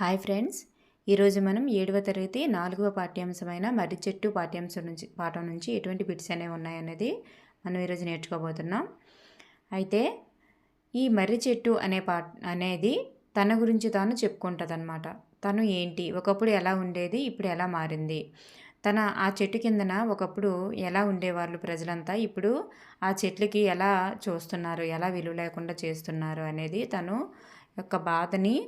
Hi friends, ఈరోజు మనం 7వ తరగతి 4వ పాఠ్యాంశమైన మర్రి చెట్టు పాఠం నుంచి ఎటువంటి బిట్స్ అనేవి ఉన్నాయనేది మనం ఈరోజు నేర్చుకోబోతున్నాం. అయితే ఈ మర్రి చెట్టు అనేది తన గురించి తాను చెప్పుకుంటుంది అనమాట. తను ఏంటి, ఒకప్పుడు ఎలా ఉండేది, ఇప్పుడు ఎలా మారింది, ఆ చెట్టు కిందన ఒకప్పుడు ఎలా ఉండేవాళ్ళు ప్రజలంతా, ఇప్పుడు ఆ చెట్లకి ఎలా చూస్తున్నారు, ఎలా విలువ లేకుండా చేస్తున్నారు అనేది తను యొక్క బాధని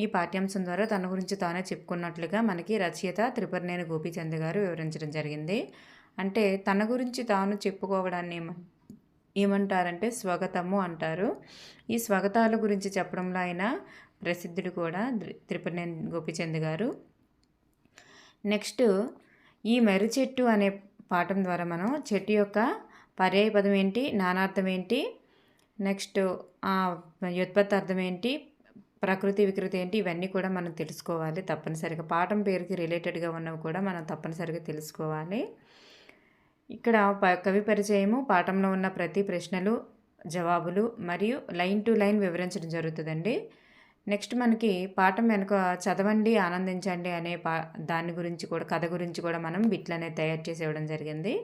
ఈ పాఠ్యాంశం ద్వారా తన గురించి తానే చెప్పుకున్నట్లుగా మనకి రచయిత త్రిపురనేని గోపీచంద్ గారు వివరించడం జరిగింది. అంటే తన గురించి తాను చెప్పుకోవడాన్ని ఏమంటారంటే స్వగతము అంటారు. ఈ స్వగతాల గురించి చెప్పడంలో ఆయన ప్రసిద్ధుడు కూడా త్రిపురనేని గోపీచంద్ గారు. నెక్స్ట్, ఈ మర్రి చెట్టు అనే పాఠం ద్వారా మనం చెట్టు యొక్క పర్యాయ పదం ఏంటి, నానార్థం ఏంటి, నెక్స్ట్ వ్యుత్పత్తి అర్థం ఏంటి, ప్రకృతి వికృతి ఏంటి, ఇవన్నీ కూడా మనం తెలుసుకోవాలి తప్పనిసరిగా. పాఠం పేరుకి రిలేటెడ్గా ఉన్నవి కూడా మనం తప్పనిసరిగా తెలుసుకోవాలి. ఇక్కడ కవి పరిచయము, పాఠంలో ఉన్న ప్రతి ప్రశ్నలు, జవాబులు మరియు లైన్ టు లైన్ వివరించడం జరుగుతుందండి. నెక్స్ట్ మనకి పాఠం వెనుక చదవండి ఆనందించండి అనే దాని గురించి కూడా, కథ గురించి కూడా మనం బిట్లు అనేది తయారు చేసి ఇవ్వడం జరిగింది.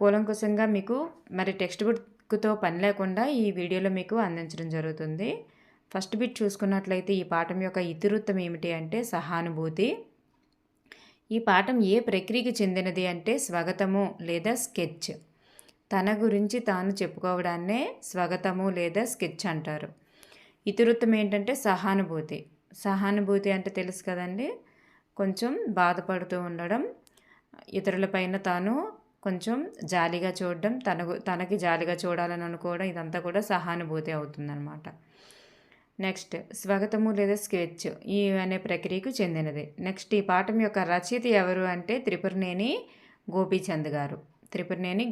కూలంకుశంగా మీకు మరి టెక్స్ట్ బుక్తో పని లేకుండా ఈ వీడియోలో మీకు అందించడం జరుగుతుంది. ఫస్ట్ బిట్ చూసుకున్నట్లయితే ఈ పాఠం యొక్క ఇతివృత్తం ఏమిటి అంటే సహానుభూతి. ఈ పాఠం ఏ ప్రక్రియకి చెందినది అంటే స్వగతము లేదా స్కెచ్. తన గురించి తాను చెప్పుకోవడాన్నే స్వగతము లేదా స్కెచ్ అంటారు. ఇతివృత్తం ఏంటంటే సహానుభూతి. సహానుభూతి అంటే తెలుసు కదండి, కొంచెం బాధపడుతూ ఉండడం, ఇతరులపైన తాను కొంచెం జాలిగా చూడడం, తనకి జాలిగా చూడాలని అనుకోవడం, ఇదంతా కూడా సహానుభూతి అవుతుందన్నమాట. నెక్స్ట్, స్వగతము లేదా స్కెచ్ ఈ అనే ప్రక్రియకు చెందినది. నెక్స్ట్, ఈ పాఠం యొక్క రచయిత ఎవరు అంటే త్రిపురనేని గోపీచంద్ గారు. త్రిపురనేని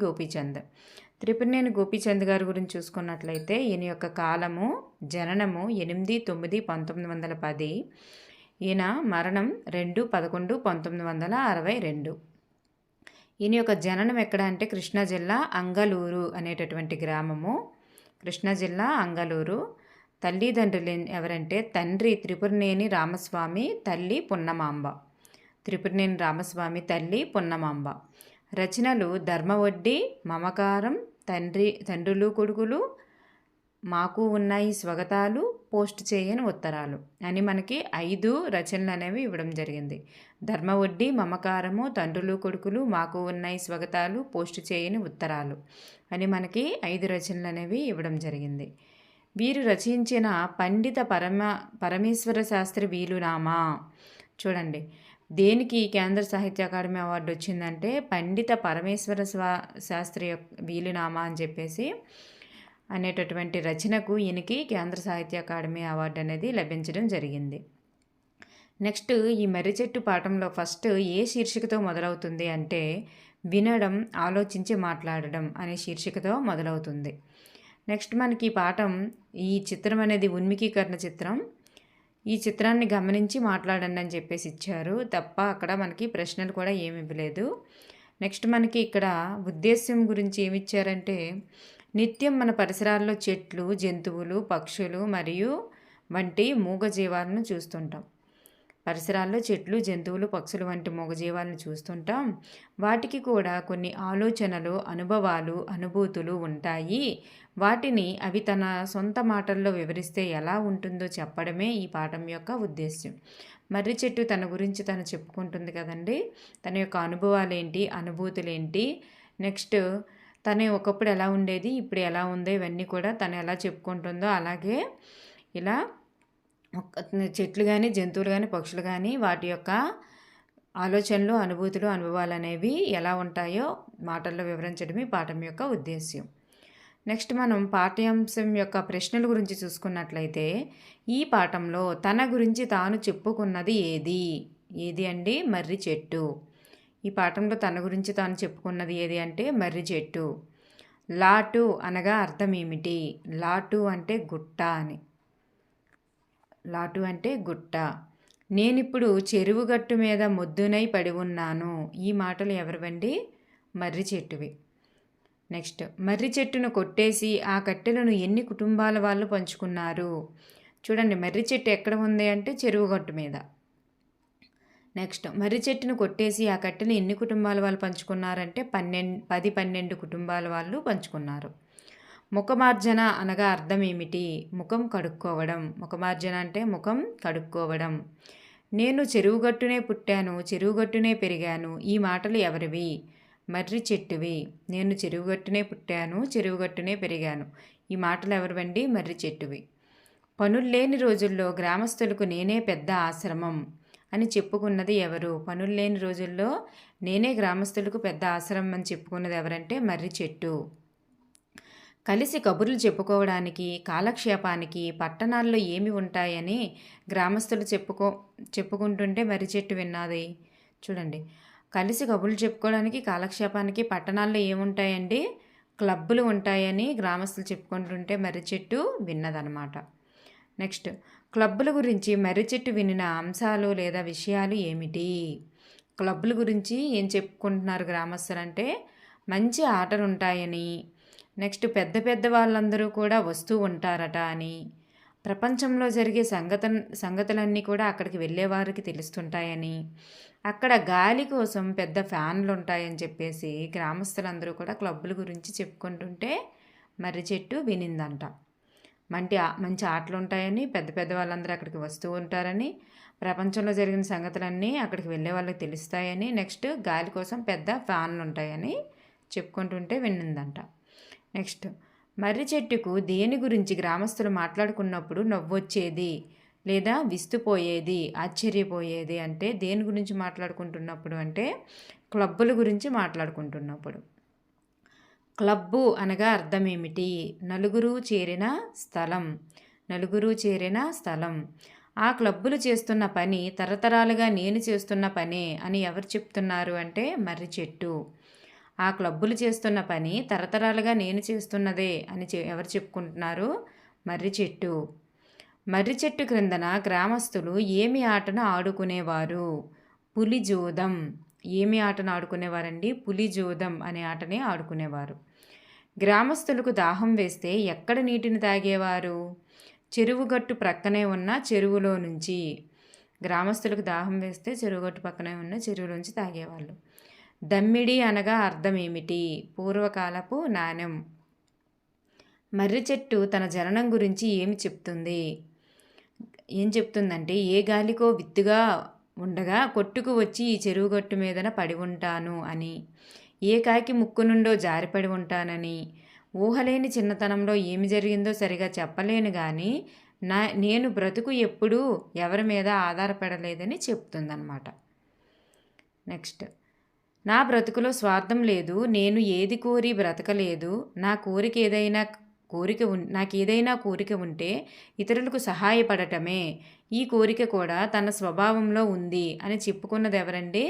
గోపీచంద్ గారి గురించి చూసుకున్నట్లయితే ఈయన యొక్క కాలము, జననము 8/9/1910, ఈయన మరణం 2/11/1962. ఈయన యొక్క జననం ఎక్కడ అంటే కృష్ణా జిల్లా అంగలూరు అనేటటువంటి గ్రామము. కృష్ణా జిల్లా అంగలూరు. తల్లిదండ్రులు ఎవరంటే తండ్రి త్రిపురనేని రామస్వామి, తల్లి పున్నమాంబ. త్రిపురనేని రామస్వామి, తల్లి పున్నమాంబ. రచనలు ధర్మవడ్డి, మమకారం, తండ్రులు కొడుకులు, మాకు ఉన్నాయి స్వగతాలు, పోస్ట్ చేయని ఉత్తరాలు అని మనకి 5 రచనలు అనేవి ఇవ్వడం జరిగింది. ధర్మవడ్డి, మమకారము, తండ్రులు కొడుకులు, మాకు ఉన్నాయి స్వగతాలు, పోస్ట్ చేయని ఉత్తరాలు అని మనకి 5 రచనలు అనేవి ఇవ్వడం జరిగింది. వీరు రచించిన పండిత పరమేశ్వర శాస్త్రి వీలునామా చూడండి, దేనికి కేంద్ర సాహిత్య అకాడమీ అవార్డు వచ్చిందంటే పండిత పరమేశ్వర శాస్త్రి వీలునామా అని చెప్పేసి అనేటటువంటి రచనకు ఈయనకి కేంద్ర సాహిత్య అకాడమీ అవార్డు అనేది లభించడం జరిగింది. నెక్స్ట్, ఈ మర్రి చెట్టు పాఠంలో ఫస్ట్ ఏ శీర్షికతో మొదలవుతుంది అంటే వినడం, ఆలోచించి మాట్లాడడం అనే శీర్షికతో మొదలవుతుంది. నెక్స్ట్, మనకి ఈ పాఠం, ఈ చిత్రం అనేది ఉన్మికీకరణ చిత్రం. ఈ చిత్రాన్ని గమనించి మాట్లాడండి అని చెప్పేసి ఇచ్చారు తప్ప అక్కడ మనకి ప్రశ్నలు కూడా ఏమి ఇవ్వలేదు. నెక్స్ట్, మనకి ఇక్కడ ఉద్దేశ్యం గురించి ఏమి ఇచ్చారంటే నిత్యం మన పరిసరాల్లో చెట్లు, జంతువులు, పక్షులు మరియు వంటి మూగజీవాలను చూస్తుంటాం. పరిసరాల్లో చెట్లు, జంతువులు, పక్షులు వంటి మూగజీవాలను చూస్తుంటాం. వాటికి కూడా కొన్ని ఆలోచనలు, అనుభవాలు, అనుభూతులు ఉంటాయి. వాటిని అవి తన సొంత మాటల్లో వివరిస్తే ఎలా ఉంటుందో చెప్పడమే ఈ పాఠం యొక్క ఉద్దేశ్యం. మర్రి చెట్టు తన గురించి తను చెప్పుకుంటుంది కదండి. తన యొక్క అనుభవాలు ఏంటి, అనుభూతులు ఏంటి, నెక్స్ట్ తను ఒకప్పుడు ఎలా ఉండేది, ఇప్పుడు ఎలా ఉందో, ఇవన్నీ కూడా తను ఎలా చెప్పుకుంటుందో అలాగే ఇలా చెట్లు కానీ, జంతువులు కానీ, పక్షులు కానీ వాటి యొక్క ఆలోచనలు, అనుభూతులు, అనుభవాలు అనేవి ఎలా ఉంటాయో మాటల్లో వివరించడమే పాఠం యొక్క ఉద్దేశ్యం. నెక్స్ట్, మనం పాఠ్యాంశం యొక్క ప్రశ్నల గురించి చూసుకున్నట్లయితే ఈ పాఠంలో తన గురించి తాను చెప్పుకున్నది ఏది అండి? మర్రి చెట్టు. ఈ పాఠంలో తన గురించి తాను చెప్పుకున్నది ఏది అంటే మర్రి చెట్టు. లాటు అనగా అర్థం ఏమిటి? లాటు అంటే గుట్ట అని. లాటు అంటే గుట్ట. నేనిప్పుడు చెరువు గట్టు మీద మొద్దునై పడి ఉన్నాను. ఈ మాటలు ఎవరివండి? మర్రి చెట్టువి. నెక్స్ట్, మర్రి చెట్టును కొట్టేసి ఆ కట్టెలను ఎన్ని కుటుంబాల వాళ్ళు పంచుకున్నారు? చూడండి మర్రి చెట్టు ఎక్కడ ఉంది అంటే చెరువు గట్టు మీద. నెక్స్ట్ మర్రి చెట్టును కొట్టేసి ఆ కట్టెని ఎన్ని కుటుంబాల వాళ్ళు పంచుకున్నారంటే 10-12 కుటుంబాల వాళ్ళు పంచుకున్నారు. ముఖమార్జన అనగా అర్థం ఏమిటి? ముఖం కడుక్కోవడం. ముఖమార్జన అంటే ముఖం కడుక్కోవడం. నేను చెరువుగట్టునే పుట్టాను, చెరువుగట్టునే పెరిగాను. ఈ మాటలు ఎవరివి? మర్రి చెట్టువి. నేను చెరువుగట్టునే పుట్టాను, చెరువుగట్టునే పెరిగాను. ఈ మాటలు ఎవరివండి? మర్రి చెట్టువి. పనుల్లేని రోజుల్లో గ్రామస్తులకు నేనే పెద్ద ఆశ్రమం అని చెప్పుకున్నది ఎవరు? పనుల్లేని రోజుల్లో నేనే గ్రామస్తులకు పెద్ద ఆశ్రమం అని చెప్పుకున్నది ఎవరంటే మర్రి చెట్టు. కలిసి కబుర్లు చెప్పుకోవడానికి, కాలక్షేపానికి పట్టణాల్లో ఏమి ఉంటాయని గ్రామస్తులు చెప్పుకుంటుంటే మర్రి చెట్టు విన్నది. చూడండి, కలిసి కబుర్లు చెప్పుకోవడానికి, కాలక్షేపానికి పట్టణాల్లో ఏముంటాయండి? క్లబ్బులు ఉంటాయని గ్రామస్తులు చెప్పుకుంటుంటే మర్రి చెట్టు విన్నదనమాట. నెక్స్ట్, క్లబ్బుల గురించి మర్రి చెట్టు వినిన అంశాలు లేదా విషయాలు ఏమిటి? క్లబ్బుల గురించి ఏం చెప్పుకుంటున్నారు గ్రామస్తులు అంటే మంచి ఆటలు ఉంటాయని, నెక్స్ట్ పెద్ద పెద్ద వాళ్ళందరూ కూడా వస్తూ ఉంటారట అని, ప్రపంచంలో జరిగే సంగతులన్నీ కూడా అక్కడికి వెళ్ళేవారికి తెలుస్తుంటాయని, అక్కడ గాలి కోసం పెద్ద ఫ్యాన్లు ఉంటాయని చెప్పేసి గ్రామస్తులందరూ కూడా క్లబ్బుల గురించి చెప్పుకుంటుంటే మర్రి చెట్టు వినిందంట. మంచి ఆటలు ఉంటాయని, పెద్ద పెద్ద వాళ్ళందరూ అక్కడికి వస్తూ ఉంటారని, ప్రపంచంలో జరిగిన సంగతులన్నీ అక్కడికి వెళ్ళే వాళ్ళకి తెలుస్తాయని, నెక్స్ట్ గాలి కోసం పెద్ద ఫ్యాన్లు ఉంటాయని చెప్పుకుంటుంటే వినిందంట. నెక్స్ట్, మర్రి చెట్టుకు దేని గురించి గ్రామస్తులు మాట్లాడుకున్నప్పుడు నవ్వొచ్చేది లేదా విస్తుపోయేది, ఆశ్చర్యపోయేది అంటే దేని గురించి మాట్లాడుకుంటున్నప్పుడు అంటే క్లబ్బుల గురించి మాట్లాడుకుంటున్నప్పుడు. క్లబ్బు అనగా అర్థం ఏమిటి? నలుగురు చేరిన స్థలం. నలుగురు చేరిన స్థలం. ఆ క్లబ్బులు చేస్తున్న పని తరతరాలుగా నేను చేస్తున్న పనే అని ఎవరు చెప్తున్నారు అంటే మర్రి చెట్టు. ఆ క్లబ్బులు చేస్తున్న పని తరతరాలుగా నేను చేస్తున్నదే అని ఎవరు చెప్పుకుంటున్నారు? మర్రి చెట్టు. మర్రి చెట్టు క్రిందన గ్రామస్తులు ఏమి ఆటను ఆడుకునేవారు? పులిజూదం. ఏమి ఆటను ఆడుకునేవారండి? పులిజూదం అనే ఆటని ఆడుకునేవారు. గ్రామస్తులకు దాహం వేస్తే ఎక్కడ నీటిని తాగేవారు? చెరువుగట్టు ప్రక్కనే ఉన్న చెరువులో నుంచి. గ్రామస్తులకు దాహం వేస్తే చెరువుగట్టు పక్కనే ఉన్న చెరువులోంచి తాగేవాళ్ళు. దమ్మిడి అనగా అర్థం ఏమిటి? పూర్వకాలపు నాణెం. మర్రి చెట్టు తన జననం గురించి ఏమి చెప్తుంది? ఏం చెప్తుందంటే ఏ గాలికో విత్తుగా ఉండగా కొట్టుకు వచ్చి ఈ చెరువుగట్టు మీదన పడి ఉంటాను అని, ఏ కాకి ముక్కు నుండో జారిపడి ఉంటానని, ఊహలేని చిన్నతనంలో ఏమి జరిగిందో సరిగా చెప్పలేను కానీ నేను బ్రతుకు ఎప్పుడూ ఎవరి మీద ఆధారపడలేదని చెప్తుందన్నమాట. నెక్స్ట్, నా బ్రతుకులో స్వార్థం లేదు, నేను ఏది కోరి బ్రతకలేదు, నాకు ఏదైనా కోరిక ఉంటే ఇతరులకు సహాయపడటమే, ఈ కోరిక కూడా తన స్వభావంలో ఉంది అని చెప్పుకున్నది ఎవరండి?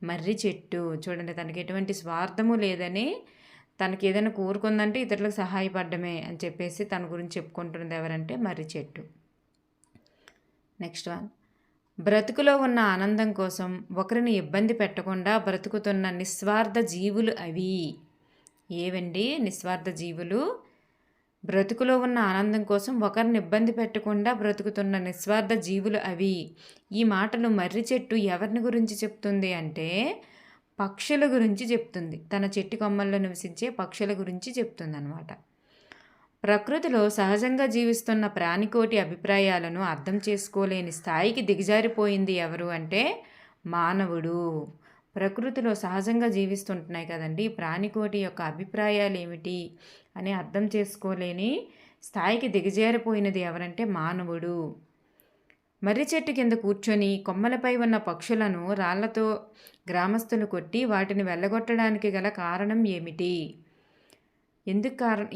మర్రి చెట్టు. చూడండి, తనకి ఎటువంటి స్వార్థము లేదని, తనకి ఏదైనా కోరుకుందంటే ఇతరులకు సహాయపడమే అని చెప్పేసి తన గురించి చెప్పుకుంటున్నది ఎవరంటే మర్రి చెట్టు. నెక్స్ట్ వన్, బ్రతుకులో ఉన్న ఆనందం కోసం ఒకరిని ఇబ్బంది పెట్టకుండా బ్రతుకుతున్న నిస్వార్థ జీవులు అవి. ఏవండి నిస్వార్థ జీవులు? బ్రతుకులో ఉన్న ఆనందం కోసం ఒకరిని ఇబ్బంది పెట్టకుండా బ్రతుకుతున్న నిస్వార్థ జీవులు అవి. ఈ మాటలు మర్రి చెట్టు ఎవరిని గురించి చెప్తుంది అంటే పక్షుల గురించి చెప్తుంది. తన చెట్టు కొమ్మల్లో నివసించే పక్షుల గురించి చెప్తుంది అన్నమాట. ప్రకృతిలో సహజంగా జీవిస్తున్న ప్రాణికోటి అభిప్రాయాలను అర్థం చేసుకోలేని స్థాయికి దిగజారిపోయింది ఎవరు అంటే మానవుడు. ప్రకృతిలో సహజంగా జీవిస్తుంటున్నాయి కదండి, ప్రాణికోటి యొక్క అభిప్రాయాలు ఏమిటి అని అర్థం చేసుకోలేని స్థాయికి దిగజారిపోయినది ఎవరంటే మానవుడు. మర్రి చెట్టు కింద కూర్చొని కొమ్మలపై ఉన్న పక్షులను రాళ్లతో గ్రామస్తులు కొట్టి వాటిని వెళ్ళగొట్టడానికి గల కారణం ఏమిటి?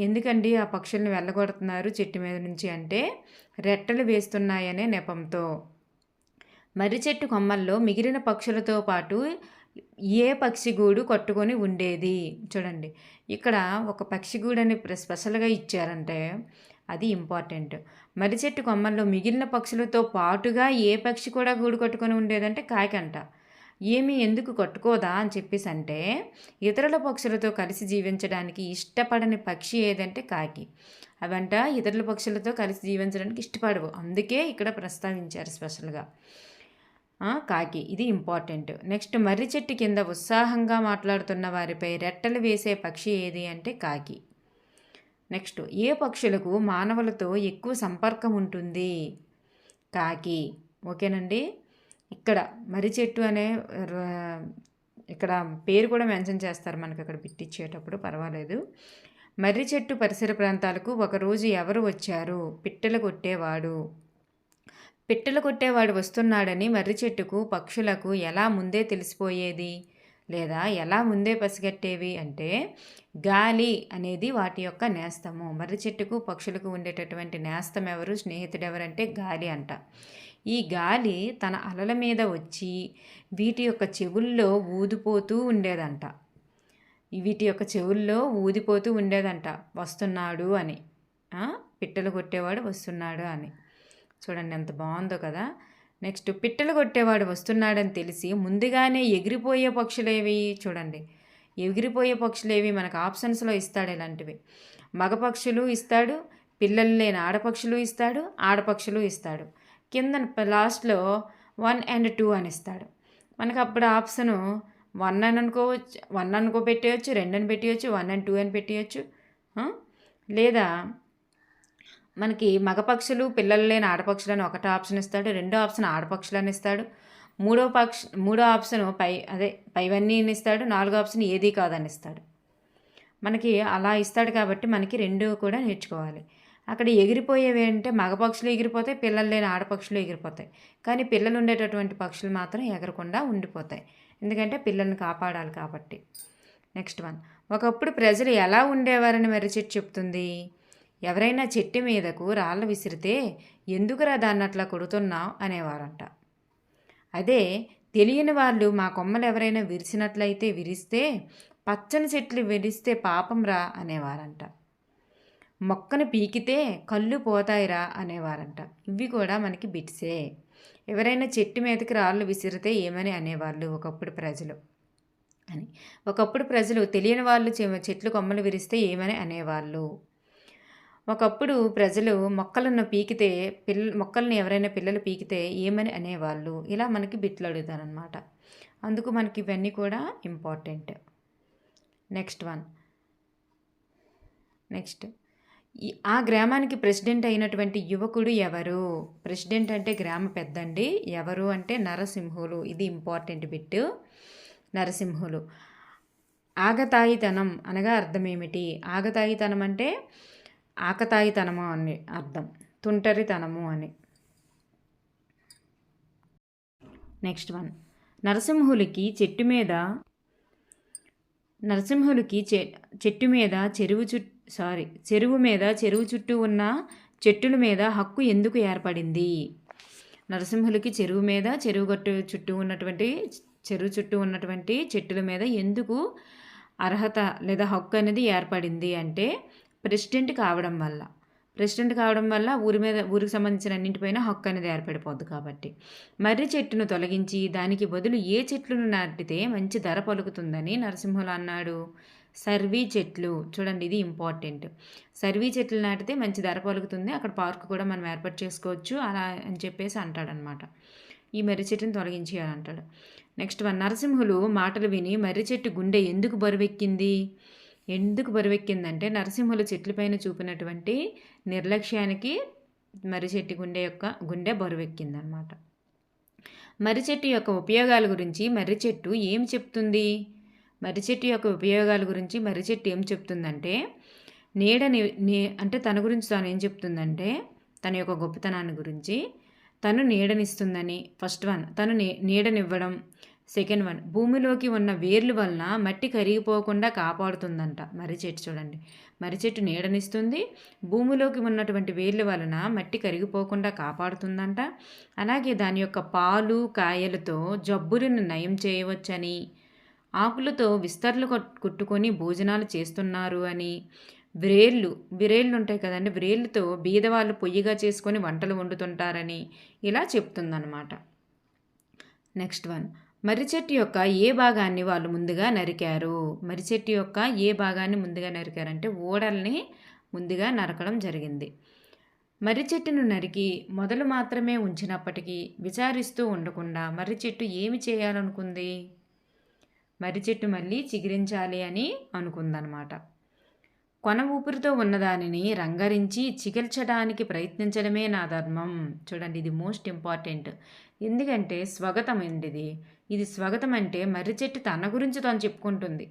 ఎందుకండి ఆ పక్షుల్ని వెళ్ళగొడుతున్నారు చెట్టు మీద నుంచి అంటే రెట్టలు వేస్తున్నాయనే నెపంతో. మర్రి చెట్టు కొమ్మల్లో మిగిలిన పక్షులతో పాటు ఏ పక్షిగూడు కట్టుకొని ఉండేది? చూడండి, ఇక్కడ ఒక పక్షిగూడని స్పెషల్గా ఇచ్చారంటే అది ఇంపార్టెంట్. మర్రి చెట్టు కొమ్మల్లో మిగిలిన పక్షులతో పాటుగా ఏ పక్షి కూడా గూడు కట్టుకొని ఉండేదంటే కాకంట. ఏమి ఎందుకు కట్టుకోదా అని చెప్పేసి అంటే, ఇతరుల పక్షులతో కలిసి జీవించడానికి ఇష్టపడని పక్షి ఏదంటే కాకి. అవంట ఇతరుల పక్షులతో కలిసి జీవించడానికి ఇష్టపడవు, అందుకే ఇక్కడ ప్రస్తావించారు స్పెషల్గా కాకి. ఇది ఇంపార్టెంట్. నెక్స్ట్, మర్రి చెట్టు కింద ఉత్సాహంగా మాట్లాడుతున్న వారిపై రెట్టలు వేసే పక్షి ఏది అంటే కాకి. నెక్స్ట్, ఏ పక్షులకు మానవులతో ఎక్కువ సంపర్కం ఉంటుంది? కాకి. ఓకేనండి. ఇక్కడ మర్రి చెట్టు అనే ఇక్కడ పేరు కూడా మెన్షన్ చేస్తారు మనకి అక్కడ బిట్టిచ్చేటప్పుడు, పర్వాలేదు. మర్రి చెట్టు పరిసర ప్రాంతాలకు ఒకరోజు ఎవరు వచ్చారు? పిట్టలు కొట్టేవాడు. పిట్టలు కొట్టేవాడు వస్తున్నాడని మర్రి చెట్టుకు పక్షులకు ఎలా ముందే తెలిసిపోయేది, లేదా ఎలా ముందే పసిగట్టేవి అంటే, గాలి అనేది వాటి యొక్క నేస్తము. మర్రి చెట్టుకు పక్షులకు ఉండేటటువంటి నేస్తం ఎవరు, స్నేహితుడు ఎవరంటే గాలి అంట. ఈ గాలి తన అలల మీద వచ్చి వీటి యొక్క చెవుల్లో ఊదిపోతూ ఉండేదంట. వీటి యొక్క చెవుల్లో ఊదిపోతూ ఉండేదంట, వస్తున్నాడు అని. పిట్టలు కొట్టేవాడు వస్తున్నాడు అని. చూడండి ఎంత బాగుందో కదా. నెక్స్ట్, పిట్టలు కొట్టేవాడు వస్తున్నాడని తెలిసి ముందుగానే ఎగిరిపోయే పక్షులేవి? చూడండి, ఎగిరిపోయే పక్షులేవి మనకు ఆప్షన్స్లో ఇస్తాడు. ఇలాంటివి మగ పక్షులు ఇస్తాడు, పిల్లలు లేని ఆడపక్షులు ఇస్తాడు, ఆడపక్షులు ఇస్తాడు. కింద లాస్ట్లో 1 and 2 అని ఇస్తాడు. మనకు అప్పుడు ఆప్షను 1 అని అనుకోవచ్చు, 1 పెట్టేయచ్చు, 2 అని పెట్టేయచ్చు, 1 and 2 అని పెట్టేయచ్చు. లేదా మనకి మగపక్షులు పిల్లలు లేని ఆడపక్షులు అని ఒకటో ఆప్షన్ ఇస్తాడు, రెండో ఆప్షన్ ఆడపక్షులు అని ఇస్తాడు, మూడో ఆప్షన్ పైవన్నీ ఇస్తాడు, నాలుగో ఆప్షన్ ఏది కాదని ఇస్తాడు. మనకి అలా ఇస్తాడు కాబట్టి మనకి రెండు కూడా నేర్చుకోవాలి. అక్కడ ఎగిరిపోయేవి అంటే మగపక్షులు ఎగిరిపోతాయి, పిల్లలు లేని ఆడపక్షులు ఎగిరిపోతాయి. కానీ పిల్లలు ఉండేటటువంటి పక్షులు మాత్రం ఎగరకుండా ఉండిపోతాయి, ఎందుకంటే పిల్లల్ని కాపాడాలి కాబట్టి. నెక్స్ట్ వన్, ఒకప్పుడు ప్రజలు ఎలా ఉండేవారని మర్రి చెట్టు చెప్తుంది? ఎవరైనా చెట్టు మీదకు రాళ్ళు విసిరితే ఎందుకురా దాన్ని అట్లా కొడుతున్నావు అనేవారంట. అదే తెలియని వాళ్ళు మా కొమ్మలు ఎవరైనా విరిచినట్లయితే విరిస్తే, పచ్చని చెట్లు విరిస్తే పాపం రా అనేవారంట. మొక్కను పీకితే కళ్ళు పోతాయిరా అనేవారంట. ఇవి కూడా మనకి బిట్సే. ఎవరైనా చెట్టు మీదకి రాళ్ళు విసిరితే ఏమని అనేవాళ్ళు ఒకప్పుడు ప్రజలు అని. ఒకప్పుడు ప్రజలు తెలియని వాళ్ళు చెట్లు కొమ్మలు విరిస్తే ఏమని అనేవాళ్ళు. ఒకప్పుడు ప్రజలు మొక్కలను పీకితే మొక్కలను ఎవరైనా పిల్లలు పీకితే ఏమని అనేవాళ్ళు. ఇలా మనకి బిట్లు అడుగుతారనమాట. అందుకు మనకి ఇవన్నీ కూడా ఇంపార్టెంట్. నెక్స్ట్ వన్, నెక్స్ట్, ఆ గ్రామానికి ప్రెసిడెంట్ అయినటువంటి యువకుడు ఎవరు? ప్రెసిడెంట్ అంటే గ్రామ పెద్దండి. ఎవరు అంటే నరసింహులు. ఇది ఇంపార్టెంట్ బిట్. నరసింహులు. ఆగతాయితనం అనగా అర్థం ఏమిటి? ఆగతాయితనం అంటే ఆకతాయితనము అని అర్థం, తుంటరితనము అని. నెక్స్ట్ వన్, నరసింహులకి చెట్టు మీద చెరువు చుట్టూ ఉన్న చెట్టుల మీద హక్కు ఎందుకు ఏర్పడింది? నరసింహులకి చెరువు చుట్టూ ఉన్నటువంటి చెట్టుల మీద ఎందుకు అర్హత లేదా హక్కు అనేది ఏర్పడింది అంటే, ప్రెసిడెంట్ కావడం వల్ల ఊరికి సంబంధించిన అన్నింటిపైన హక్కు అనేది ఏర్పడిపోద్ది కాబట్టి. మర్రి చెట్టును తొలగించి దానికి బదులు ఏ చెట్లను నాటితే మంచి ధర పలుకుతుందని నరసింహులు అన్నాడు? సర్వీ చెట్లు. చూడండి, ఇది ఇంపార్టెంట్. సర్వీ చెట్లు నాటితే మంచి ధర పలుకుతుంది, అక్కడ పార్కు కూడా మనం ఏర్పాటు చేసుకోవచ్చు అలా అని చెప్పేసి అంటాడనమాట. ఈ మర్రి చెట్టును తొలగించేయాలంటాడు. నెక్స్ట్ వన్, నరసింహులు మాటలు విని మర్రి చెట్టు గుండె ఎందుకు బరువెక్కిందంటే, నరసింహులు చెట్లపైన చూపినటువంటి నిర్లక్ష్యానికి మర్రి చెట్టు గుండె బరువెక్కిందనమాట. మర్రి చెట్టు యొక్క ఉపయోగాల గురించి మర్రి చెట్టు ఏం చెప్తుంది? మర్రి చెట్టు యొక్క ఉపయోగాల గురించి మర్రి చెట్టు ఏం చెప్తుందంటే, అంటే తన గురించి తాను ఏం చెప్తుందంటే, తన యొక్క గొప్పతనాన్ని గురించి, తను నీడనిస్తుందని. ఫస్ట్ వన్, తను నీడనివ్వడం. సెకండ్ వన్, భూమిలోకి ఉన్న వేర్లు వలన మట్టి కరిగిపోకుండా కాపాడుతుందంట మర్రి చెట్టు. చూడండి, మర్రి చెట్టు నీడనిస్తుంది, భూమిలోకి ఉన్నటువంటి వేర్ల వలన మట్టి కరిగిపోకుండా కాపాడుతుందంట. అలాగే దాని యొక్క పాలు కాయలతో జబ్బులను నయం చేయవచ్చని, ఆకులతో విస్తర్లు కుట్టుకొని భోజనాలు చేస్తున్నారు అని, వ్రేళ్ళు ఉంటాయి కదండి, వ్రేళ్ళతో బీదవాళ్ళు పొయ్యిగా చేసుకొని వంటలు వండుతుంటారని ఇలా చెప్తుందన్నమాట. నెక్స్ట్ వన్, మర్రి చెట్టు యొక్క ఏ భాగాన్ని వాళ్ళు ముందుగా నరికారు? మర్రి చెట్టు యొక్క ఏ భాగాన్ని ముందుగా నరికారంటే ఓడల్ని ముందుగా నరకడం జరిగింది. మర్రి చెట్టును నరికి మొదలు మాత్రమే ఉంచినప్పటికీ విచారిస్తూ ఉండకుండా మర్రి చెట్టు ఏమి చేయాలనుకుంది? మర్రి చెట్టు మళ్ళీ చిగురించాలి అని అనుకుందనమాట. కొన ఊపిరితో ఉన్నదానిని రంగరించి చికిల్చడానికి ప్రయత్నించడమే నా ధర్మం. చూడండి, ఇది మోస్ట్ ఇంపార్టెంట్. ఎందుకంటే స్వగతం అండి ఇది స్వగతం అంటే మర్రి చెట్టు తన గురించి తాను చెప్పుకుంటుంది.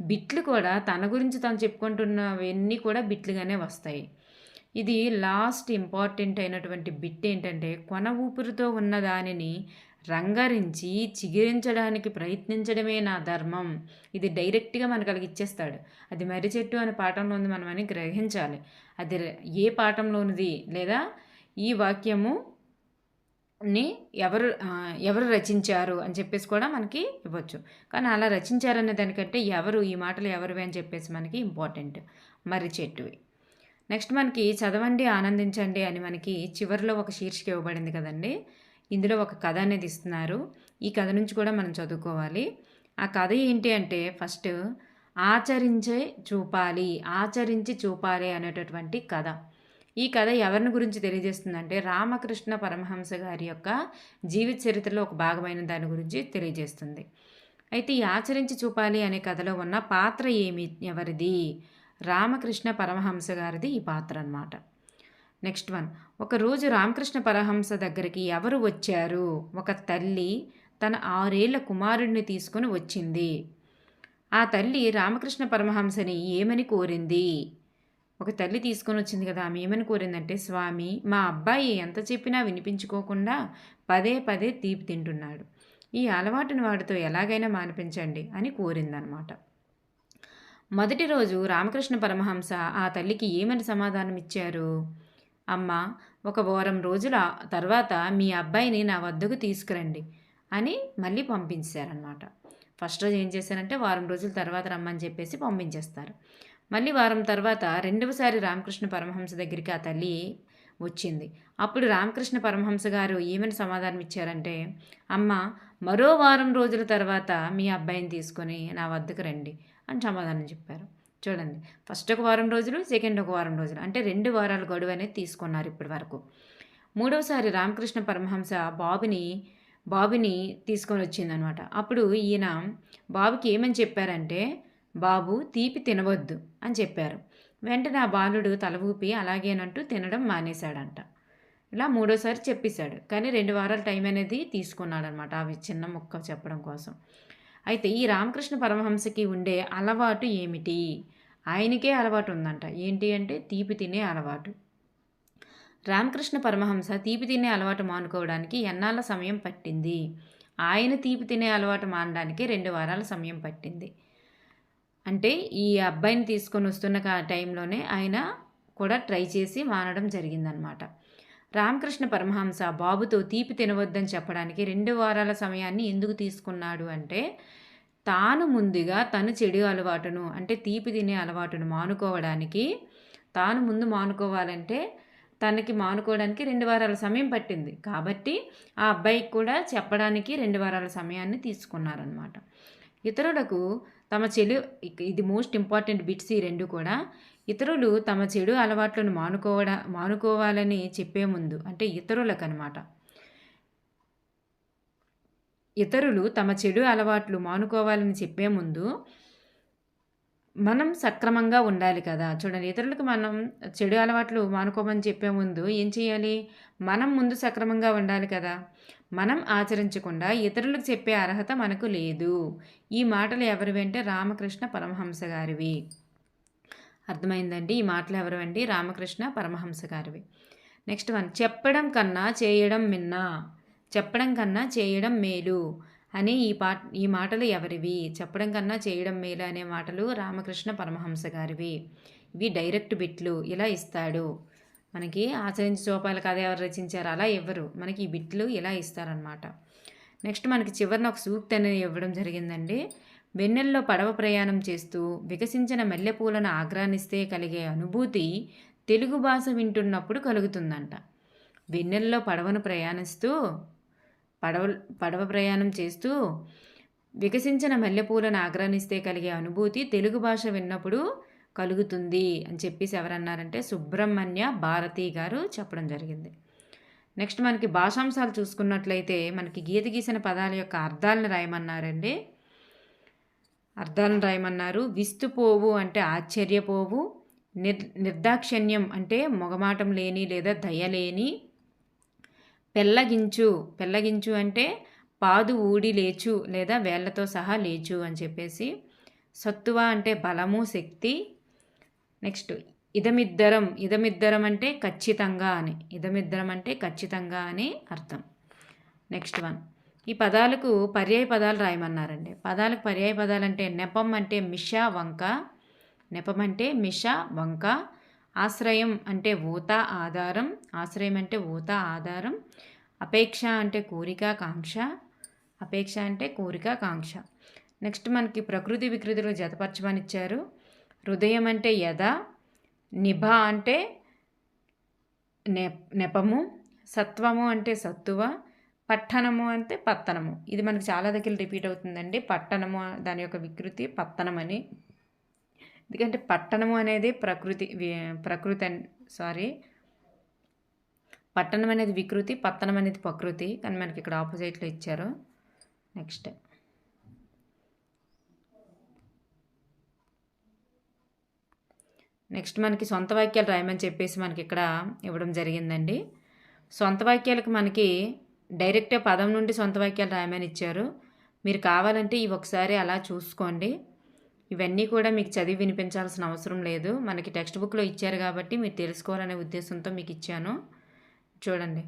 బిట్లు కూడా తన గురించి తాను చెప్పుకుంటున్నవన్నీ కూడా బిట్లుగానే వస్తాయి. ఇది లాస్ట్ ఇంపార్టెంట్ అయినటువంటి బిట్ ఏంటంటే కొన ఊపిరితో ఉన్న దానిని రంగరించి చిగిరించడానికి ప్రయత్నించడమే నా ధర్మం. ఇది డైరెక్ట్గా మనకు అలాగ ఇచ్చేస్తాడు. అది మర్రి చెట్టు అనే పాఠంలో ఉంది, మనం అని గ్రహించాలి. అది ఏ పాఠంలోనిది లేదా ఈ వాక్యము ని ఎవరు రచించారు అని చెప్పేసి కూడా మనకి ఇవ్వచ్చు. కానీ అలా రచించారనే దానికంటే ఎవరు ఈ మాటలు ఎవరివి అని చెప్పేసి మనకి ఇంపార్టెంట్. మర్రి చెట్టువి. నెక్స్ట్ మనకి చదవండి ఆనందించండి అని మనకి చివరిలో ఒక శీర్షిక ఇవ్వబడింది కదండి. ఇందులో ఒక కథ అనేది ఇస్తున్నారు. ఈ కథ నుంచి కూడా మనం చదువుకోవాలి. ఆ కథ ఏంటి అంటే ఫస్ట్ ఆచరించి చూపాలి అనేటటువంటి కథ. ఈ కథ ఎవరిని గురించి తెలియజేస్తుందంటే రామకృష్ణ పరమహంస గారి యొక్క జీవిత చరిత్రలో ఒక భాగమైన దాని గురించి తెలియజేస్తుంది. అయితే ఈ ఆచరించి చూపాలి అనే కథలో ఉన్న పాత్ర ఎవరిది? రామకృష్ణ పరమహంస గారిది ఈ పాత్ర అన్నమాట. నెక్స్ట్ వన్, ఒకరోజు రామకృష్ణ పరమహంస దగ్గరికి ఎవరు వచ్చారు? ఒక తల్లి తన 6 ఏళ్ల కుమారుడిని తీసుకుని వచ్చింది. ఆ తల్లి రామకృష్ణ పరమహంసని ఏమని కోరింది? ఒక తల్లి తీసుకొని వచ్చింది కదా, ఆమె ఏమని కోరిందంటే, స్వామి, మా అబ్బాయి ఎంత చెప్పినా వినిపించుకోకుండా పదే పదే తీపి తింటున్నాడు. ఈ అలవాటుని వాడితో ఎలాగైనా మానిపించండి అని కోరిందనమాట. మొదటి రోజు రామకృష్ణ పరమహంస ఆ తల్లికి ఏమని సమాధానం ఇచ్చారు? అమ్మ, ఒక వారం రోజుల తర్వాత మీ అబ్బాయిని నా వద్దకు తీసుకురండి అని మళ్ళీ పంపించారనమాట. ఫస్ట్ రోజు ఏం చేశారంటే వారం రోజుల తర్వాత రమ్మని చెప్పేసి పంపించేస్తారు. మళ్ళీ వారం తర్వాత రెండవసారి రామకృష్ణ పరమహంస దగ్గరికి ఆ తల్లి వచ్చింది. అప్పుడు రామకృష్ణ పరమహంస గారు ఏమని సమాధానం ఇచ్చారంటే, అమ్మ, మరో వారం రోజుల తర్వాత మీ అబ్బాయిని తీసుకొని నా వద్దకు రండి అని సమాధానం చెప్పారు. చూడండి, ఫస్ట్ ఒక వారం రోజులు, సెకండ్ ఒక వారం రోజులు, అంటే 2 వారాల గడువు అనేది తీసుకున్నారు ఇప్పటి వరకు. మూడవసారి రామకృష్ణ పరమహంస బాబుని తీసుకొని వచ్చిందనమాట. అప్పుడు ఈయన బాబుకి ఏమని చెప్పారంటే, బాబు, తీపి తినవద్దు అని చెప్పారు. వెంటనే ఆ బాలుడు తల ఊపి అలాగేనంటూ తినడం మానేశాడంట. ఇలా మూడోసారి చెప్పేశాడు, కానీ 2 వారాల టైం అనేది తీసుకున్నాడనమాట అవి చిన్న ముక్క చెప్పడం కోసం. అయితే ఈ రామకృష్ణ పరమహంసకి ఉండే అలవాటు ఏమిటి? ఆయనకే అలవాటు ఉందంట. ఏంటి అంటే తీపి తినే అలవాటు. రామకృష్ణ పరమహంస తీపి తినే అలవాటు మానుకోవడానికి ఎన్నాళ్ళ సమయం పట్టింది? ఆయన తీపి తినే అలవాటు మానడానికి 2 వారాల సమయం పట్టింది. అంటే ఈ అబ్బాయిని తీసుకొని వస్తున్న టైంలోనే ఆయన కూడా ట్రై చేసి మానడం జరిగిందనమాట. రామకృష్ణ పరమహంస బాబుతో తీపి తినవద్దని చెప్పడానికి 2 వారాల సమయాన్ని ఎందుకు తీసుకున్నాడు అంటే, తాను ముందుగా తను చెడు అలవాటును అంటే తీపి తినే అలవాటును మానుకోవడానికి, తాను ముందు మానుకోవాలంటే తనకి మానుకోవడానికి 2 వారాల సమయం పట్టింది. కాబట్టి ఆ అబ్బాయికి కూడా చెప్పడానికి 2 వారాల సమయాన్ని తీసుకున్నారనమాట. ఇతరులకు తమ చెడు, ఇది మోస్ట్ ఇంపార్టెంట్ బిట్స్ ఈ 2 కూడా. ఇతరులు తమ చెడు అలవాట్లను మానుకోవాలని చెప్పే ముందు, అంటే ఇతరులకనమాట, ఇతరులు తమ చెడు అలవాట్లు మానుకోవాలని చెప్పే ముందు మనం సక్రమంగా ఉండాలి కదా. చూడండి, ఇతరులకు మనం చెడు అలవాట్లు మానుకోమని చెప్పే ముందు ఏం చేయాలి? మనం ముందు సక్రమంగా ఉండాలి కదా. మనం ఆచరించకుండా ఇతరులకు చెప్పే అర్హత మనకు లేదు. ఈ మాటలు ఎవరివి అంటే రామకృష్ణ పరమహంస గారివి. అర్థమైందండి? ఈ మాటలు ఎవరివండి? రామకృష్ణ పరమహంస గారివి. నెక్స్ట్ వన్, చెప్పడం కన్నా చేయడం మిన్నా, చెప్పడం కన్నా చేయడం మేలు అని ఈ మాటలు ఎవరివి? చెప్పడం కన్నా చేయడం మేలు అనే మాటలు రామకృష్ణ పరమహంస గారివి. ఇవి డైరెక్ట్ బిట్లు. ఇలా ఇస్తాడు మనకి. ఆచరించి చూపాలి కథ ఎవరు రచించారు అలా ఇవ్వరు మనకి, ఈ బిట్లు ఇలా ఇస్తారనమాట. నెక్స్ట్ మనకి చివరిన ఒక సూక్తి అనేది ఇవ్వడం జరిగిందండి. వెన్నెల్లో పడవ ప్రయాణం చేస్తూ వికసించిన మల్లెపూలను ఆగ్రానిస్తే కలిగే అనుభూతి తెలుగు భాష వింటున్నప్పుడు కలుగుతుందంట. వెన్నెల్లో పడవను ప్రయాణిస్తూ పడవ పడవ ప్రయాణం చేస్తూ వికసించిన మల్లెపూలను ఆగ్రానిస్తే కలిగే అనుభూతి తెలుగు భాష విన్నప్పుడు కలుగుతుంది అని చెప్పేసి ఎవరన్నారంటే సుబ్రహ్మణ్య భారతి గారు చెప్పడం జరిగింది. నెక్స్ట్ మనకి భాషాంశాలు చూసుకున్నట్లయితే మనకి గీత గీసిన పదాల యొక్క అర్థాలను రాయమన్నారండి. అర్థాలను రాయమన్నారు. విస్తుపోవు అంటే ఆశ్చర్యపోవు, నిర్దాక్షిణ్యం అంటే మొగమాటం లేని లేదా దయలేని, పెళ్ళగించు పెళ్ళగించు అంటే పాదు ఊడి లేచు లేదా వేళ్లతో సహా లేచు అని చెప్పేసి, సత్తువ అంటే బలము శక్తి. నెక్స్ట్ ఇదమిద్దరం అంటే ఖచ్చితంగా అని, ఇదమిద్దరం అంటే ఖచ్చితంగా అని అర్థం. నెక్స్ట్ వన్, ఈ పదాలకు పర్యాయ పదాలు రాయమన్నారండి. పదాలకు పర్యాయ పదాలు అంటే నెపం అంటే మిష వంక, నెపం అంటే మిష వంక. ఆశ్రయం అంటే ఊత ఆధారం, ఆశ్రయం అంటే ఊత ఆధారం. అపేక్ష అంటే కోరిక కాంక్ష, అపేక్ష అంటే కోరిక కాంక్ష. నెక్స్ట్ మనకి ప్రకృతి వికృతిలో జతపరచమని ఇచ్చారు. హృదయం అంటే యథ, నిభ అంటే నెపము, సత్వము అంటే సత్తువ, పట్టణము అంటే పత్తనము. ఇది మనకు చాలా దగ్గర రిపీట్ అవుతుందండి. పట్టణము దాని యొక్క వికృతి పత్తనం అని. ఎందుకంటే పట్టణము అనేది పట్టణం అనేది వికృతి, పత్తనం అనేది ప్రకృతి, కానీ మనకి ఇక్కడ ఆపోజిట్లో ఇచ్చారు. నెక్స్ట్ మనకి సొంత వాక్యాలు రాయమని చెప్పేసి మనకి ఇక్కడ ఇవ్వడం జరిగిందండి. సొంత వాక్యాలకు మనకి డైరెక్ట్గా పదం నుండి సొంత వాక్యాలు రాయమని ఇచ్చారు. మీరు కావాలంటే ఇవి ఒకసారి అలా చూసుకోండి. ఇవన్నీ కూడా మీకు చదివి వినిపించాల్సిన అవసరం లేదు. మనకి టెక్స్ట్ బుక్లో ఇచ్చారు కాబట్టి మీరు తెలుసుకోవాలనే ఉద్దేశంతో మీకు ఇచ్చాను. చూడండి,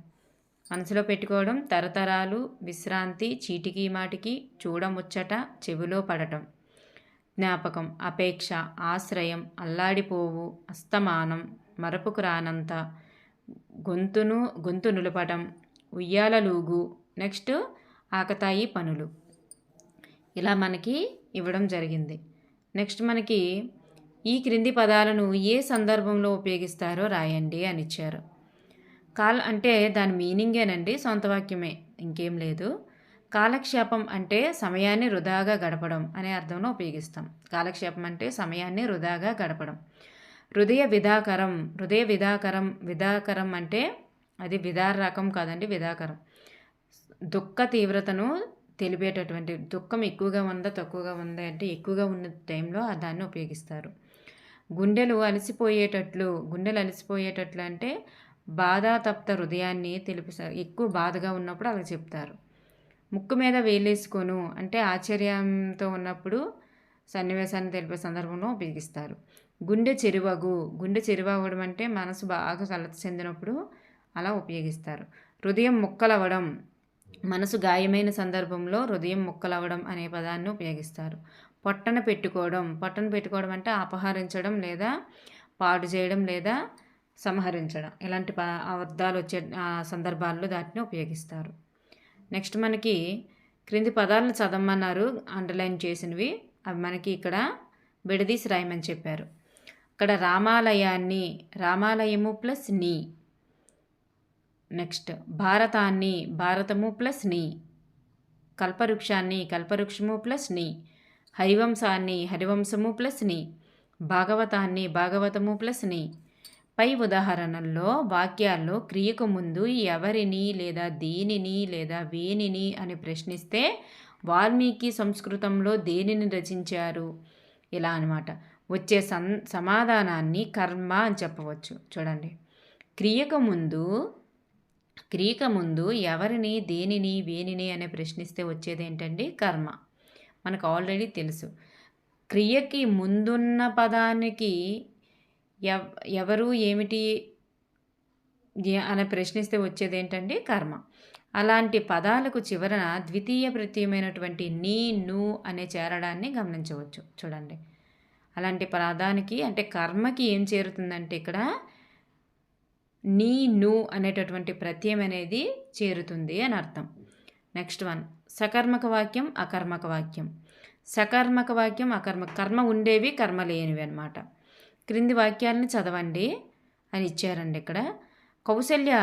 మనసులో పెట్టుకోవడం, తరతరాలు, విశ్రాంతి, చీటికి మాటికి, చూడముచ్చట, చెవిలో పడటం, జ్ఞాపకం, అపేక్ష, ఆశ్రయం, అల్లాడిపోవు, అస్తమానం, మరపుకు రానంత, గొంతు నులపటం, ఉయ్యాలలూగు, నెక్స్ట్ ఆకతాయి పనులు, ఇలా మనకి ఇవ్వడం జరిగింది. నెక్స్ట్ మనకి ఈ క్రింది పదాలను ఏ సందర్భంలో ఉపయోగిస్తారో రాయండి అని ఇచ్చారు. అంటే దాని మీనింగేనండి, సొంత వాక్యమే, ఇంకేం లేదు. కాలక్షేపం అంటే సమయాన్ని వృధాగా గడపడం అనే అర్థంలో ఉపయోగిస్తాం. కాలక్షేపం అంటే సమయాన్ని వృధాగా గడపడం. హృదయ విధాకరం అంటే అది విధార రకం కాదండి, విధాకరం. దుఃఖ తీవ్రతను తెలిపేటటువంటి, దుఃఖం ఎక్కువగా ఉందా తక్కువగా ఉందా అంటే ఎక్కువగా ఉన్న టైంలో దాన్ని ఉపయోగిస్తారు. గుండెలు అలసిపోయేటట్లు అంటే బాధాతప్త హృదయాన్ని తెలిపిస్తారు. ఎక్కువ బాధగా ఉన్నప్పుడు అలా చెప్తారు. ముక్కు మీద వేలేసుకోను అంటే ఆశ్చర్యంతో ఉన్నప్పుడు సన్నివేశాన్ని తెలిపే సందర్భంలో ఉపయోగిస్తారు. గుండె చెరువగడం అంటే మనసు బాగా కలత చెందినప్పుడు అలా ఉపయోగిస్తారు. హృదయం ముక్కలవ్వడం, మనసు గాయమైన సందర్భంలో హృదయం ముక్కలవ్వడం అనే పదాన్ని ఉపయోగిస్తారు. పొట్టన పెట్టుకోవడం అంటే అపహరించడం లేదా పాడు చేయడం లేదా సంహరించడం, ఇలాంటి అర్థాలు వచ్చే సందర్భాల్లో దాటిని ఉపయోగిస్తారు. నెక్స్ట్ మనకి క్రింది పదాలను చదవమన్నారు, అండర్లైన్ చేసినవి. అవి మనకి ఇక్కడ విడదీసి రాయమని చెప్పారు. ఇక్కడ రామాలయము ప్లస్ నీ. నెక్స్ట్ భారతము ప్లస్ నీ. కల్పవృక్షము ప్లస్ నీ. హరివంశము ప్లస్ నీ. భాగవతము ప్లస్ నీ. పై ఉదాహరణల్లో వాక్యాల్లో క్రియకు ముందు ఎవరిని లేదా దేనిని లేదా వేనిని అని ప్రశ్నిస్తే వాల్మీకి సంస్కృతంలో దేనిని రచించారు, ఇలా అనమాట. వచ్చే సమాధానాన్ని కర్మ అని చెప్పవచ్చు. చూడండి, క్రియకు ముందు ఎవరిని దేనిని వేనిని అని ప్రశ్నిస్తే వచ్చేది ఏంటండి, కర్మ. మనకు ఆల్రెడీ తెలుసు. క్రియకి ముందున్న పదానికి ఎవరు ఏమిటి అని ప్రశ్నిస్తే వచ్చేది ఏంటండి, కర్మ. అలాంటి పదాలకు చివరన ద్వితీయ ప్రత్యయమైనటువంటి నీ ను అనే చేరడాన్ని గమనించవచ్చు. చూడండి, అలాంటి పదానికి అంటే కర్మకి ఏం చేరుతుందంటే ఇక్కడ నీ ను అనేటటువంటి ప్రత్యయం అనేది చేరుతుంది అని అర్థం. నెక్స్ట్ వన్, సకర్మక వాక్యం అకర్మక వాక్యం. సకర్మక వాక్యం కర్మ ఉండేవి కర్మ లేనివి అన్నమాట. క్రింది వాక్యాలను చదవండి అని ఇచ్చారండి. ఇక్కడ కౌసల్య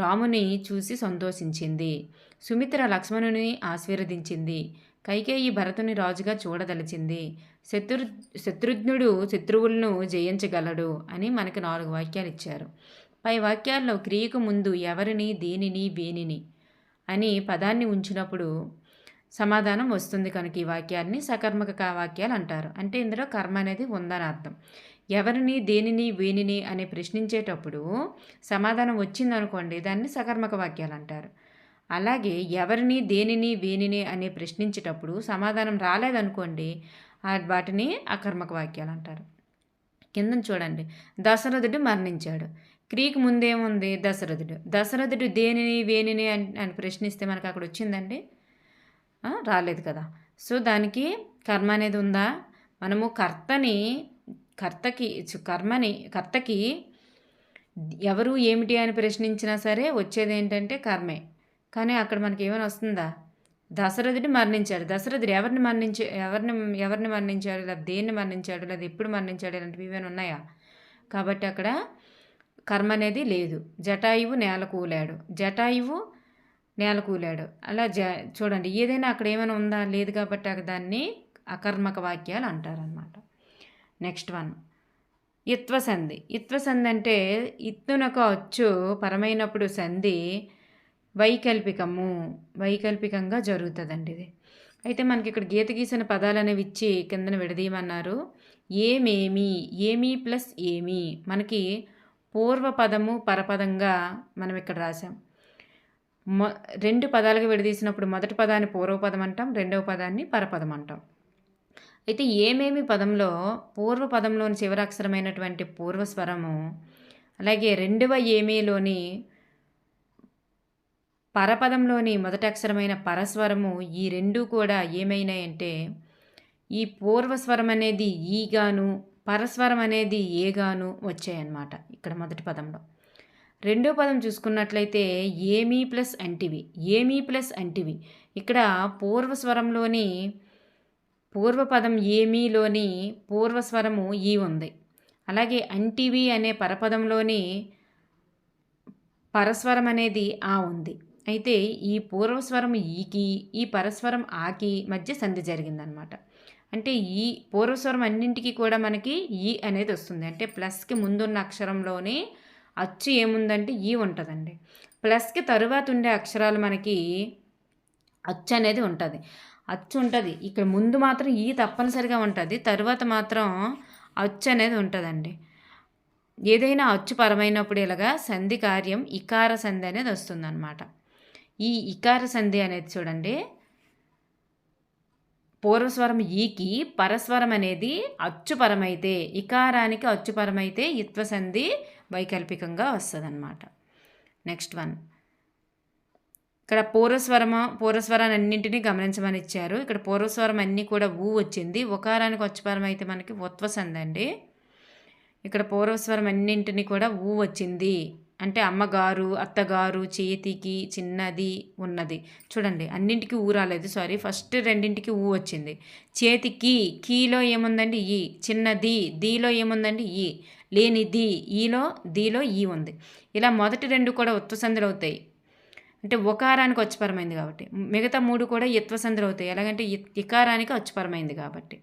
రాముని చూసి సంతోషించింది. సుమిత్ర లక్ష్మణుని ఆశీర్వదించింది. కైకేయి భరతుని రాజుగా చూడదలిచింది. శత్రుఘ్నుడు శత్రువులను జయించగలడు అని మనకి 4 వాక్యాలు ఇచ్చారు. పై వాక్యాల్లో క్రియకు ముందు ఎవరిని, దేనిని, వేనిని అని పదాన్ని ఉంచినప్పుడు సమాధానం వస్తుంది కనుక ఈ వాక్యాన్ని సకర్మక వాక్యాలు అంటారు. అంటే ఇందులో కర్మ అనేది ఉందని అర్థం. ఎవరిని, దేనిని, వేనిని అని ప్రశ్నించేటప్పుడు సమాధానం వచ్చిందనుకోండి, దాన్ని సకర్మక వాక్యాలు అంటారు. అలాగే ఎవరిని, దేనిని, వేనిని అని ప్రశ్నించేటప్పుడు సమాధానం రాలేదనుకోండి, వాటిని అకర్మక వాక్యాలు అంటారు. కింద చూడండి, దశరథుడు మరణించాడు. క్రియకు ముందేముంది? దశరథుడు దేనిని, వేనిని అని ప్రశ్నిస్తే మనకు అక్కడ వచ్చిందండి, రాలేదు కదా. సో దానికి కర్మ అనేది ఉందా? మనము కర్తకి ఎవరు ఏమిటి అని ప్రశ్నించినా సరే వచ్చేది ఏంటంటే కర్మే. కానీ అక్కడ మనకి ఏమైనా వస్తుందా? దశరథుడు మరణించాడు. దశరథుడు ఎవరిని మరణించాడు, లేదా దేన్ని మరణించాడు, లేదా ఎప్పుడు మరణించాడు, ఇలాంటివి ఏమైనా ఉన్నాయా? కాబట్టి అక్కడ కర్మ అనేది లేదు. జటాయువు నేల కూలాడు. అలా చూడండి, ఏదైనా అక్కడ ఏమైనా ఉందా? లేదు. కాబట్టి దాన్ని అకర్మక వాక్యాలు అంటారనమాట. Next one, ఇత్వసంధి. ఇత్వసంధి అంటే ఇత్తునకు అచ్చు పరమైనప్పుడు సంధి వైకల్పికంగా జరుగుతుందండి ఇది. అయితే మనకి ఇక్కడ గీత గీసిన పదాలు అనేవి ఇచ్చి కిందన విడదీయమన్నారు. ఏమీ ప్లస్ ఏమి మనకి పూర్వపదము పరపదంగా మనం ఇక్కడ రాసాం. 2 పదాలుగా విడదీసినప్పుడు మొదటి పదాన్ని పూర్వపదం అంటాం, రెండవ పదాన్ని పరపదం అంటాం. అయితే ఏమేమి పదంలో పూర్వపదంలోని చివరి అక్షరమైనటువంటి పూర్వస్వరము, అలాగే రెండవ ఏమీలోని పరపదంలోని మొదటి అక్షరమైన పరస్వరము, ఈ రెండు కూడా ఏమైనాయంటే ఈ పూర్వస్వరం అనేది ఈగాను, పరస్వరం అనేది ఏగాను వచ్చాయన్నమాట ఇక్కడ మొదటి పదంలో. రెండో పదం చూసుకున్నట్లయితే ఏమీ ప్లస్ అంటివి. ఇక్కడ పూర్వస్వరంలోని పూర్వపదం ఏమీలోని పూర్వస్వరము ఈ ఉంది. అలాగే అంటివి అనే పరపదంలోని పరస్వరం అనేది ఆ ఉంది. అయితే ఈ పూర్వస్వరం ఈకి, ఈ పరస్వరం ఆకి మధ్య సంధి జరిగిందనమాట. అంటే ఈ పూర్వస్వరం అన్నింటికి కూడా మనకి ఈ అనేది వస్తుంది. అంటే ప్లస్కి ముందున్న అక్షరంలోనే అచ్చు ఏముందంటే ఈ ఉంటుందండి. ప్లస్కి తరువాత ఉండే అక్షరాలు మనకి అచ్చు అనేది ఉంటుంది. ఇక్కడ ముందు మాత్రం ఈ తప్పనిసరిగా ఉంటుంది, తరువాత మాత్రం అచ్చు అనేది ఉంటుందండి. ఏదైనా అచ్చు పరమైనప్పుడు ఇలాగా సంధి కార్యం ఇకార సంధి అనేది వస్తుందన్నమాట. ఈ ఇకార సంధి అనేది చూడండి, పూర్వస్వరం ఈకి పరస్వరం అనేది అచ్చుపరమైతే, ఇకారానికి అచ్చుపరమైతే ఇత్వసంధి వైకల్పికంగా వస్తుందన్నమాట. నెక్స్ట్ వన్, ఇక్కడ పూర్వస్వరాన్ని అన్నింటినీ గమనించమని ఇచ్చారు. ఇక్కడ పూర్వస్వరం అన్నీ కూడా ఊ వచ్చింది. ఒకారానికి అచ్చుపరం అయితే మనకి ఉత్వసంధి అండి. ఇక్కడ పూర్వస్వరం అన్నింటినీ కూడా ఊ వచ్చింది. అంటే అమ్మగారు, అత్తగారు, చేతికి, చిన్నది, ఉన్నది. చూడండి, అన్నింటికి ఊ రాలేదు, సారీ, ఫస్ట్ రెండింటికి ఊ వచ్చింది. చేతికి, కీలో ఏముందండి ఈ, చిన్నది, దీలో ఏముందండి ఈ, లేనిది, దీలో ఈ ఉంది. ఇలా మొదటి 2 కూడా ఉత్వసంధులు అవుతాయి. అంటే ఒకారానికి అచ్చుపరమైంది కాబట్టి. మిగతా 3 కూడా ఇత్వసంధులు అవుతాయి. ఎలాగంటే ఇకారానికి అచ్చుపరమైంది కాబట్టి.